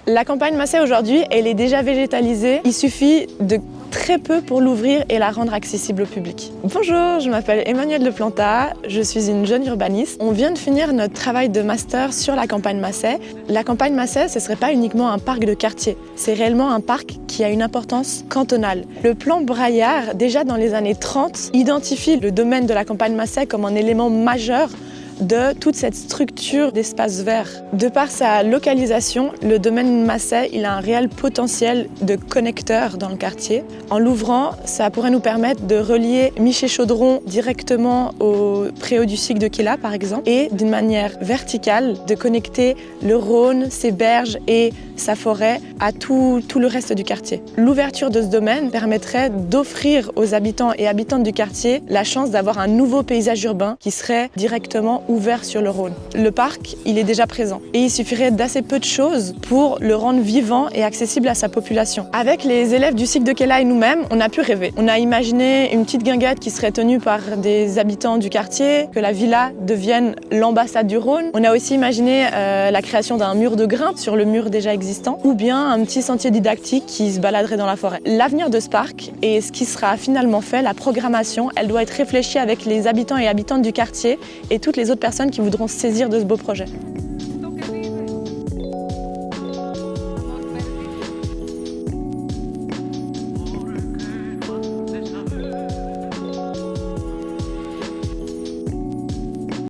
La campagne Massey aujourd'hui, elle est déjà végétalisée. Il suffit de très peu pour l'ouvrir et la rendre accessible au public. Bonjour, je m'appelle Emmanuelle de Planta, je suis une jeune urbaniste. On vient de finir notre travail de master sur la campagne Massey. La campagne Massey, ce ne serait pas uniquement un parc de quartier, c'est réellement un parc qui a une importance cantonale. Le plan Braillard, déjà dans les années 30, identifie le domaine de la campagne Massey comme un élément majeur de toute cette structure d'espace vert. De par sa localisation, le domaine Massey, il a un réel potentiel de connecteur dans le quartier. En l'ouvrant, ça pourrait nous permettre de relier Miché-Chaudron directement au préau du Sic de Quilla, par exemple, et d'une manière verticale, de connecter le Rhône, ses berges et sa forêt à tout le reste du quartier. L'ouverture de ce domaine permettrait d'offrir aux habitants et habitantes du quartier la chance d'avoir un nouveau paysage urbain qui serait directement ouvert sur le Rhône. Le parc, il est déjà présent et il suffirait d'assez peu de choses pour le rendre vivant et accessible à sa population. Avec les élèves du Sic de Quilla et nous-mêmes, on a pu rêver. On a imaginé une petite guinguette qui serait tenue par des habitants du quartier, que la villa devienne l'ambassade du Rhône. On a aussi imaginé la création d'un mur de grimpe sur le mur déjà existant ou bien un petit sentier didactique qui se baladerait dans la forêt. L'avenir de ce parc et ce qui sera finalement fait, la programmation, elle doit être réfléchie avec les habitants et habitantes du quartier et toutes les autres personnes qui voudront se saisir de ce beau projet.